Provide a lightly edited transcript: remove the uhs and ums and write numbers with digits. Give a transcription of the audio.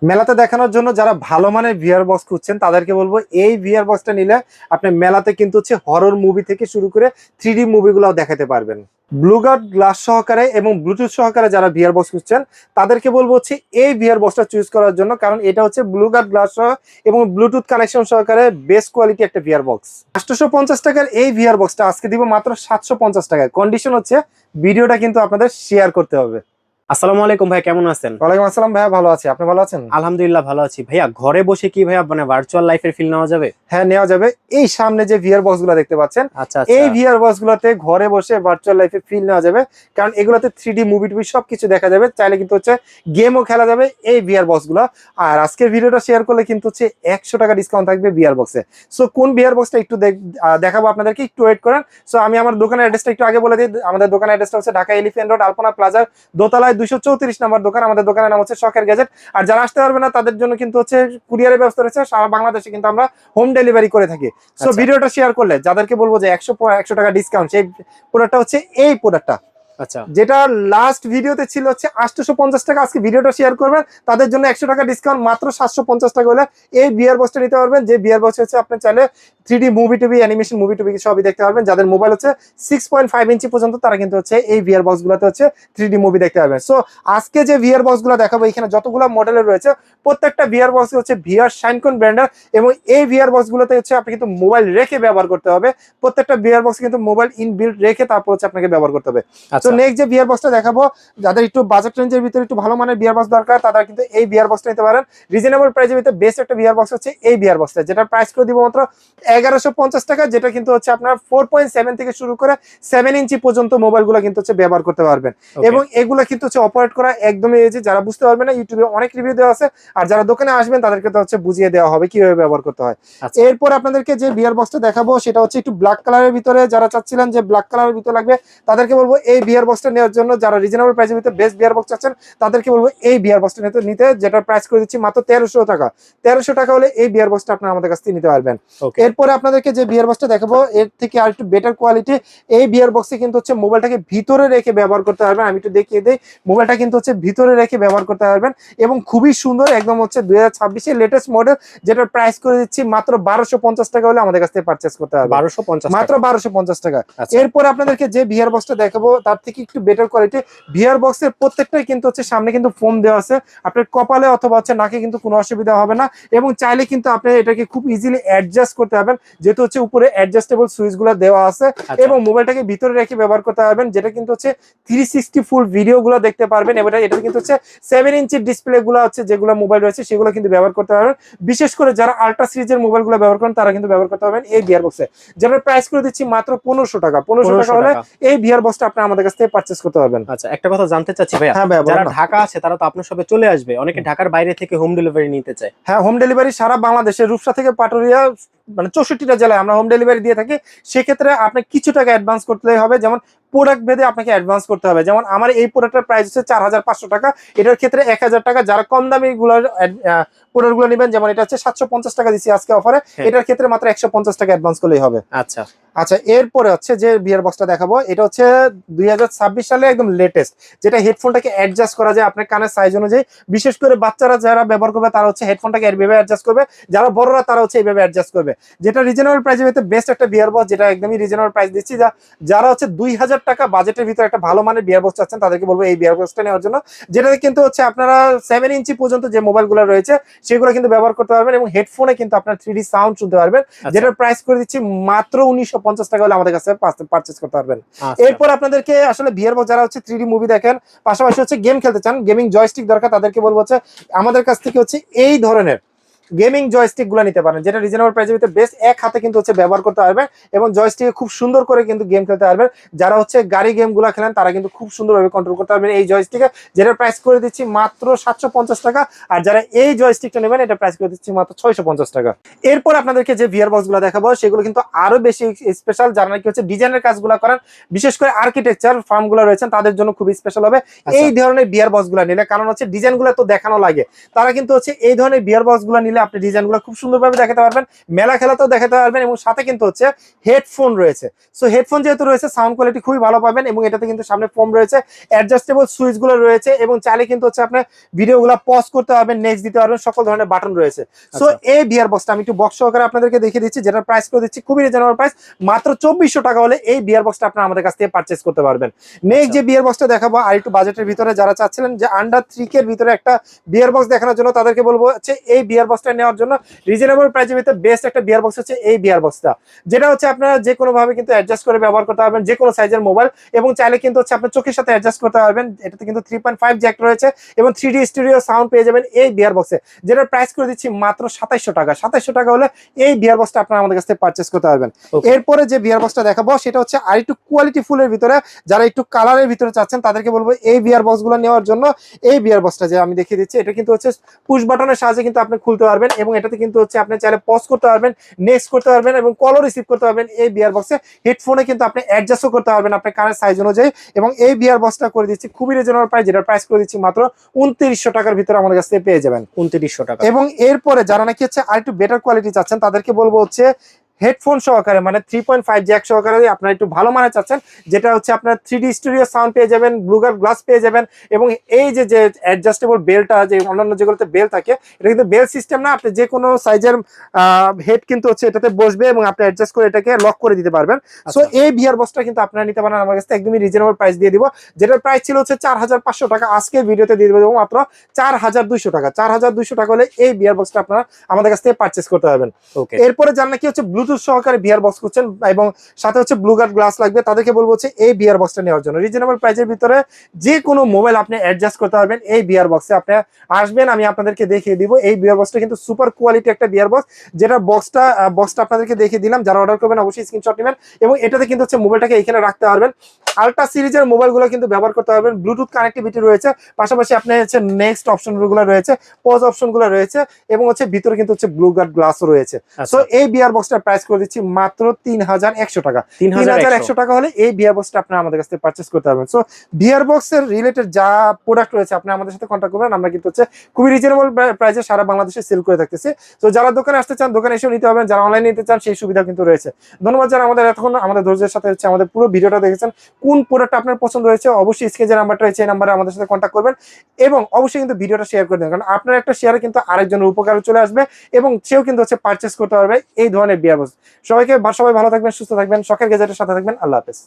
মেলাতে দেখানোর জন্য যারা ভালো মানের ভিআর বক্স খুঁজছেন তাদেরকে বলবো এই ভিআর বক্সটা নিলে আপনি মেলাতে কিন্তু হচ্ছে হরর মুভি থেকে শুরু করে 3D মুভিগুলোও দেখাতে পারবেন। ব্লুগার্ড গ্লাস সহকারে এবং ব্লুটুথ সহকারে যারা ভিআর বক্স খুঁজছেন তাদেরকে বলবো হচ্ছে এই ভিআর বক্সটা চুজ করার জন্য, কারণ এটা হচ্ছে ব্লুগার্ড গ্লাস সহ এবং ব্লুটুথ কানেকশন সহকারে বেস্ট কোয়ালিটি একটা ভিআর বক্স। 850 টাকার এই ভিআর বক্সটা আজকে দিব মাত্র 750 টাকায়। কন্ডিশন হচ্ছে ভিডিওটা কিন্তু আপনাদের শেয়ার করতে হবে। আসসালামু আলাইকুম ভাই, কেমন আছেন? ওয়ালাইকুম আসসালাম ভাইয়া, ভালো আছি, আপনি ভালো আছেন? আলহামদুলিল্লাহ ভালো আছি। ভাইয়া ঘরে বসে কি ভাইয়া মানে ভার্চুয়াল লাইফের ফিল নেওয়া যাবে? হ্যাঁ, নেওয়া যাবে। এই সামনে যে ভিআর বক্স গুলো দেখতে পাচ্ছেন, আচ্ছা আচ্ছা। এই ভিআর বক্স গুলোতে ঘরে বসে ভার্চুয়াল লাইফে ফিল নেওয়া যাবে, কারণ এগুলোতে 3D মুভি টুভি সবকিছু দেখা যাবে, চাইলে কিন্তু হচ্ছে গেমও খেলা যাবে এই ভিআর বক্স গুলো। আর আজকের ভিডিওটা শেয়ার করলে কিন্তু হচ্ছে 100 টাকা ডিসকাউন্ট থাকবে ভিআর বক্সে। সো কোন ভিআর বক্সটা একটু দেখাবো আপনাদেরকে, একটু ওয়েট করেন। সো আমি আমার দোকানের অ্যাড্রেসটা একটু আগে বলে দিই। আমাদের দোকানের অ্যাড্রেসটা হচ্ছে ঢাকা এলিফ্যান্ট রোড আলপনা প্লাজার দোতলায় 234 নম্বর দোকান। আমাদের দোকানের নাম হচ্ছে শখের গ্যাজেট। আর যারা আসতে পারবে না তাদের জন্য কিন্তু হচ্ছে কুরিয়ারের ব্যবস্থা রয়েছে, সারা বাংলাদেশে কিন্তু আমরা হোম ডেলিভারি করে থাকি। সো ভিডিওটা শেয়ার করলে যাদেরকে বলবো যে 100 টাকা ডিসকাউন্ট, সেই প্রোডাক্টটা হচ্ছে এই প্রোডাক্টটা, আচ্ছা যেটা লাস্ট ভিডিওতে ছিল হচ্ছে 850 টাকা। আজকে ভিডিওটা শেয়ার করবেন তাদের জন্য 100 টাকা ডিসকাউন্ট, মাত্র 750 টাকা হলে এই বিয়ার বক্সটা নিতে পারবেন। যে বিয়ার বক্স হচ্ছে আপনি চাইলে 3D movie TV, animation movie TV সবই দেখতে পারবেন। যাদের মোবাইল হচ্ছে 6.5 ইঞ্চি পর্যন্ত তারা কিন্তু হচ্ছে এই ভিআর বক্স গুলোতে হচ্ছে 3D মুভি দেখতে পারবেন। সো আজকে যে ভিআর বক্স গুলো দেখাবো, এখানে যতগুলো মডেলের রয়েছে প্রত্যেকটা ভিআর বক্স হচ্ছে ভিআর শাইনকন ব্র্যান্ডের, এবং এই ভিআর বক্স গুলোতে হচ্ছে আপনি কিন্তু মোবাইল রেখে ব্যবহার করতে হবে। প্রত্যেকটা ভিআর বক্স কিন্তু মোবাইল ইনবিল্ট রেখে তারপর হচ্ছে আপনাকে ব্যবহার করতে হবে। তো নেক্সট যে ভিআর বক্সটা দেখাবো, যাদের একটু বাজেট রেঞ্জের ভিতরে একটু ভালো মানের বিয়ার বক্স দরকার তারা কিন্তু এই বিয়ার বক্সটা নিতে পারেন। রিজনেবল প্রাইসের ভিতরে বেস্ট একটা বিয়ার বক্স হচ্ছে এই বিয়ার বক্সটা, যেটা প্রাইস করে দিব মাত্র 1150 টাকা, যেটা কিন্তু হচ্ছে আপনার 4.7 থেকে শুরু করে 7 ইঞ্চি পর্যন্ত মোবাইলগুলো কিন্তু হচ্ছে ব্যবহার করতে পারবেন। এবং এগুলো কিন্তু হচ্ছে অপারেট করা একদমই ইজি। যারা বুঝতে পারবে না, ইউটিউবে অনেক রিভিউ দেওয়া আছে, আর যারা দোকানে আসবেন তাদেরকে তো হচ্ছে বুঝিয়ে দেওয়া হবে কিভাবে ব্যবহার করতে হয়। এরপর আপনাদেরকে যে বিয়ার বক্সটা দেখাবো সেটা হচ্ছে একটু ব্ল্যাক কালারের ভিতরে, যারা চাচ্ছিলেন যে ব্ল্যাক কালারের ভিতরে লাগবে তাদেরকে বলবো এই বিয়ার বক্সটা নেওয়ার জন্য। যারা রিজনেবল প্রাইসের ভিতরে বেস্ট বিয়ার বক্স আছেন তাদেরকে বলবো এই বিয়ার বক্সটা নিতে, যেটা প্রাইস করে দিচ্ছি মাত্র 1300 টাকা। 1300 টাকা হলে এই বিয়ার বক্সটা আপনারা আমাদের কাছ থেকে নিতে পারবেন। এরপরে আপনাদেরকে যে বিয়ার বক্সটা দেখাবো এর থেকে আর একটু বেটার কোয়ালিটি। এই বিয়ার বক্সে কিন্তু হচ্ছে মোবাইলটাকে ভিতরে রেখে ব্যবহার করতে পারবেন। আমি একটু দেখিয়ে দিই, মোবাইলটা কিন্তু হচ্ছে ভিতরে রেখে ব্যবহার করতে পারবেন এবং খুবই সুন্দর, একদম হচ্ছে 2026 এর লেটেস্ট মডেল, যেটার প্রাইস করে দিচ্ছি মাত্র 1250 টাকা হলে আমাদের কাছ থেকে পারচেস করতে পারবেন। 1250, মাত্র 1250 টাকা। এরপর আপনাদেরকে যে বিয়ার বক্সটা দেখাবো তার থেকে একটু বেটার কোয়ালিটি। ভিআর বক্সের প্রত্যেকটাই কিন্তু হচ্ছে সামনে কিন্তু ফোম দেওয়া আছে, আপনার কপালে অথবা হচ্ছে নাকে কিন্তু কোনো অসুবিধা হবে না, এবং চাইলে কিন্তু আপনি এটাকে খুব ইজিলি অ্যাডজাস্ট করতে পারবেন, যেহেতু হচ্ছে উপরে অ্যাডজাস্টেবল সুইচ গুলো দেওয়া আছে, এবং মোবাইলটাকে ভিতরে রেখে ব্যবহার করতে পারবেন, যেটা কিন্তু হচ্ছে 360 ফুল ভিডিও গুলো দেখতে পারবেন। এবং এটা কিন্তু হচ্ছে 7 ইঞ্চির ডিসপ্লে গুলো হচ্ছে, যেগুলো মোবাইল রয়েছে সেগুলো কিন্তু ব্যবহার করতে পারবেন। বিশেষ করে যারা আল্ট্রা সিরিজের মোবাইল গুলো ব্যবহার করেন তারা কিন্তু ব্যবহার করতে পারবেন এই ভিআর বক্সে, যেটার প্রাইস করে দিচ্ছি মাত্র 1500 টাকা। 1500 টাকা হলে এই ভিআর বক্সটা আপনি আমাদের কাছ থেকে পারচেস করতে পারবেন। আচ্ছা, একটা কথা জানতে চাচ্ছি ভাইয়া, যারা ঢাকা আছে তারা তো আপনার সবে চলে আসবে, অনেকে ঢাকার বাইরে থেকে হোম ডেলিভারি নিতে চায়। হ্যাঁ, হোম ডেলিভারি সারা বাংলাদেশে, রূপসা থেকে পাটুরিয়া মানে 64টা জেলায় আমরা হোম ডেলিভারি দিয়ে থাকি। সেক্ষেত্রে আপনি কিছু টাকা অ্যাডভান্স করতেই হবে, যেমন প্রোডাক্ট ভেদে আপনাকে অ্যাডভান্স করতে হবে। যেমন আমার এই প্রোডাক্টের প্রাইস হচ্ছে 4500 টাকা, এটার ক্ষেত্রে 1000 টাকা। যারা কম দামি প্রোডাক্ট গুলো নেবেন, যেমন এটা হচ্ছে 750 টাকা দিচ্ছি আজকে অফারে, এটার ক্ষেত্রে মাত্র 150 টাকা অ্যাডভান্স করলেই হবে। আচ্ছা আচ্ছা, এরপরে হচ্ছে যে বিয়ার বক্সটা দেখাবো, এটা হচ্ছে 2026 সালে একদম লেটেস্ট, যেটা হেডফোনটাকে অ্যাডজাস্ট করা যায় আপনার কানের সাইজ অনুযায়ী। বিশেষ করে বাচ্চারা যারা ব্যবহার করবে তারা হচ্ছে হেডফোনটাকে এইভাবে অ্যাডজাস্ট করবে, যারা বড়রা তারা হচ্ছে এইভাবে অ্যাডজাস্ট করবে। যেটা রিজনেবল প্রাইসের ভিতরে বেস্ট একটা বিয়ার বক্স, যেটা একদমই রিজনেবল প্রাইস দিচ্ছি। যারা হচ্ছে 2000 টাকা বাজেটের ভিতরে একটা ভালো মানের বিয়ার বক্স চাচ্ছেন তাদেরকে বলবো এই বিয়ার বক্সটা নেওয়ার জন্য, যেটাতে কিন্তু হচ্ছে আপনারা 7 ইঞ্চি পর্যন্ত যে মোবাইলগুলো রয়েছে সেগুলো কিন্তু ব্যবহার করতে পারবেন, এবং হেডফোনে কিন্তু আপনার 3D সাউন্ড শুনতে পারবেন, যেটার প্রাইস করে দিচ্ছি মাত্র 1950 টাকা হলে আমাদের কাছে পারচেজ করতে পারবেন। এরপর আপনাদেরকে আসলে ভিআর বক্স যারা হচ্ছে 3D মুভি দেখেন, পাশাপাশি হচ্ছে গেম খেলতে চান, গেমিং জয়স্টিক দরকার, তাদেরকে বলবো হচ্ছে আমাদের কাছ থেকে হচ্ছে এই ধরনের গেমিং জয়স্টিক গুলো নিতে পারেন, যেটা রিজনেবল প্রাইসের ভিতরে বেস্ট। এক হাতে কিন্তু হচ্ছে ব্যবহার করতে পারবেন এবং জয়স্টিকে খুব সুন্দর করে কিন্তু গেম খেলতে পারবেন। যারা হচ্ছে গাড়ি গেম গুলো খেলেন তারা কিন্তু খুব সুন্দরভাবে কন্ট্রোল করতে পারবেন এই জয়স্টিকে, যেটা প্রাইস করে দিচ্ছি মাত্র 750 টাকা। আর যারা এই জয়স্টিকটা নেবেন এটা প্রাইস করে দিচ্ছি মাত্র 650 টাকা। এরপর আপনাদেরকে যে ভিআর বক্স গুলো দেখাবো সেগুলো কিন্তু আরো বেশি স্পেশাল, যারা নাকি হচ্ছে ডিজাইনের কাজগুলো করেন, বিশেষ করে আর্কিটেকচার ফার্ম গুলো রয়েছেন তাদের জন্য খুব স্পেশাল হবে এই ধরনের ভিআর বক্স গুলো নিলে। কারণ হচ্ছে ডিজাইন গুলো তো দেখানো লাগে, তারা কিন্তু হচ্ছে এই ধরনের ভিআর বক্স গুলো নিলে আপনি ডিজাইনগুলো খুব সুন্দরভাবে দেখাতে পারবেন, মেলা খেলাতেও দেখাতে পারবেন, এবং সাথে কিন্তু হচ্ছে হেডফোন রয়েছে। সো হেডফোন যেহেতু রয়েছে সাউন্ড কোয়ালিটি খুবই ভালো পাবেন, এবং এটাতে কিন্তু সামনে ফোম রয়েছে, অ্যাডজাস্টেবল সুইচগুলো রয়েছে, এবং চাইলে কিন্তু হচ্ছে আপনার ভিডিওগুলো পজ করতে পারবেন, নেক্সট দিতে পারবেন, সকল ধরনের বাটন রয়েছে। সো এই বিয়ার বক্সটা আমি একটু বক্স সহকারে আপনাদেরকে দেখিয়ে দিচ্ছি, যেটা প্রাইস করে দিচ্ছি খুবই রিজনেবল প্রাইস, মাত্র 2400 টাকা হলে এই বিয়ার বক্সটা আপনারা আমাদের কাছ থেকে পারচেস করতে পারবেন। নেক্সট যে বিয়ার বক্সটা দেখাবো আর একটু বাজেটের ভিতরে, যারা চাচ্ছিলেন যে আন্ডার 3K এর ভিতরে একটা বিয়ার বক্স দেখানোর জন্য, তাদেরকে বলবো হচ্ছে এই বিয়ার বক্সটা নেওয়ার জন্য রিজনেবল প্রাইসের ভিতরে বেস্ট একটা বিয়ার বক্স হচ্ছে এই বিয়ার বক্সটা, যেটা হচ্ছে আপনারা যে কোনো ভাবে কিন্তু অ্যাডজাস্ট করে ব্যবহার করতে পারবেন, যে কোনো সাইজের মোবাইল, এবং চাইলে কিন্তু হচ্ছে আপনার চোখের সাথে অ্যাডজাস্ট করতে পারবেন। এটাতে কিন্তু 3.5 জ্যাক রয়েছে এবং 3D স্টুডিও সাউন্ড পেয়ে যাবেন এই বিয়ার বক্সে, যেটার প্রাইস করে দিচ্ছি মাত্র 2700 টাকা। 2700 টাকা হলে এই বিয়ার বক্সটা আপনারা আমাদের কাছ থেকে পারচেস করতে পারবেন। এরপরে যে বিয়ার বক্সটা দেখাবো সেটা হচ্ছে আর একটু কোয়ালিটি ফুলের ভিতরে, যারা একটু কালারের ভিতরে চাচ্ছেন তাদেরকে বলবো এই বিয়ার বক্সগুলো নেওয়ার জন্য। এই বিয়ার বক্সটা যে আমি দেখিয়ে দিচ্ছি, এটা কিন্তু হচ্ছে পুশ বাটনের সাহায্যে কিন্তু আপনি খুলতে পারবেন, এবং এটাতে কিন্তু হচ্ছে আপনি চাইলে পজ করতে পারবেন, নেক্সট করতে পারবেন, এবং কলও রিসিভ করতে পারবেন এই বিয়ার বক্সে। হেডফোনে কিন্তু আপনি অ্যাডজাস্টও করতে পারবেন আপনার কানের সাইজ অনুযায়ী, এবং এই বিয়ার বক্সটা করে দিচ্ছি খুবই রিজনেবল প্রাইস, যেটার প্রাইস করে দিচ্ছি মাত্র 2900 টাকার ভিতরে আমাদের কাছ থেকে পেয়ে যাবেন। 2900 টাকা। এবং এরপরে যারা নাকি হচ্ছে আর একটু বেটার কোয়ালিটি চাচ্ছেন, তাদেরকে বলবো হচ্ছে হেডফোন সহকারে, মানে 3.5 জ্যাক সহকারে আপনারা একটু ভালো মানে চাচ্ছেন, যেটা হচ্ছে আপনার 3D স্টুডিও সাউন্ড পেয়ে যাবেন, ব্লুগার গ্লাস পেয়ে যাবেন, এবং এই যে যে অ্যাডজাস্টেবল বেলটা, যে অন্যান্য যেগুলোতে বেল থাকে, এটা কিন্তু বেল সিস্টেম না, আপনি যে কোনো সাইজের হেড কিন্তু হচ্ছে এটাতে বসবে, এবং আপনি অ্যাডজাস্ট করে এটাকে লক করে দিতে পারবেন। সো এই বিয়ার বক্সটা কিন্তু আপনারা নিতে পারেন আমার কাছে একদমই রিজনেবল প্রাইস দিয়ে দিব, যেটার প্রাইস ছিল হচ্ছে 4500 টাকা, আজকে ভিডিওতে দিয়ে দেবো মাত্র 4200 টাকা। 4200 টাকা হলে এই বিয়ার বক্সটা আপনারা আমাদের কাছ থেকে পারচেস করতে পারবেন। এরপরে যারা নাকি হচ্ছে ব্লুটুথ সহকারে বিয়ার বক্স করছেন এবং সাথে হচ্ছে ব্লু গার্ড গ্লাস লাগবে, তাদেরকে বলবো হচ্ছে এই বিয়ার বক্সটা নেওয়ার জন্য। রিজনেবল প্রাইসের ভিতরে যে কোনো মোবাইল আপনি অ্যাডজাস্ট করতে পারবেন এই বিয়ার বক্সে। আপনি আসবেন, আমি আপনাদেরকে দেখিয়ে দিব। এই বিয়ার বক্সটা কিন্তু সুপার কোয়ালিটি একটা বিয়ার বক্স, যেটা বক্সটা আপনাদেরকে দেখিয়ে দিলাম। যারা অর্ডার করবেন অবশ্যই স্ক্রিনশট নেবেন, এবং এটাতে কিন্তু হচ্ছে মোবাইলটাকে এখানে রাখতে পারবেন। আলট্রা সিরিজের মোবাইলগুলো কিন্তু ব্যবহার করতে পারবেন, ব্লুটুথ কানেক্টিভিটি রয়েছে, পাশাপাশি আপনার হচ্ছে নেক্সট অপশনগুলো রয়েছে, পজ অপশনগুলো রয়েছে, এবং হচ্ছে ভিতরে কিন্তু হচ্ছে ব্লু গার্ড গ্লাসও রয়েছে। সো এই বিয়ার বক্সটার প্রাইস করে দিচ্ছি মাত্র 3100 টাকা। 3100 টাকা হলে এই বিয়ার বক্সটা আপনারা আমাদের কাছ থেকে পারচেস করতে পারবেন। সো বিয়ার বক্সের রিলেটেড যা প্রোডাক্ট রয়েছে আপনি আমাদের সাথে কন্ট্যাক্ট করবেন, আমরা কিন্তু হচ্ছে খুবই রিজনেবল প্রাইসে সারা বাংলাদেশে সেল করে থাকতেছি। তো যারা দোকানে আসতে চান দোকানে এসেও নিতে পারবেন, যারা অনলাইনে নিতে চান সেই সুবিধা কিন্তু রয়েছে। ধন্যবাদ যারা আমাদের এতক্ষণ আমাদের ধৈর্যের সাথে হচ্ছে আমাদের পুরো ভিডিওটা দেখেছেন। কোন প্রোডাক্ট আপনার পছন্দ হয়েছে অবশ্যই স্ক্রিনে যে নাম্বারটা রয়েছে এই নাম্বারে আমাদের সাথে কন্ট্যাক্ট করবেন, এবং অবশ্যই কিন্তু ভিডিওটা শেয়ার করে দেবেন, কারণ আপনার একটা শেয়ারে কিন্তু আরেকজনের উপকারে চলে আসবে, এবং সেও কিন্তু হচ্ছে পারচেস করতে পারবে এই ধরনের বিয়ার বক্স। সবাই ভালো থাকবেন, সুস্থ থাকবেন, শখের গ্যাজেটের সাথে থাকবেন। আল্লাহ হাফেজ।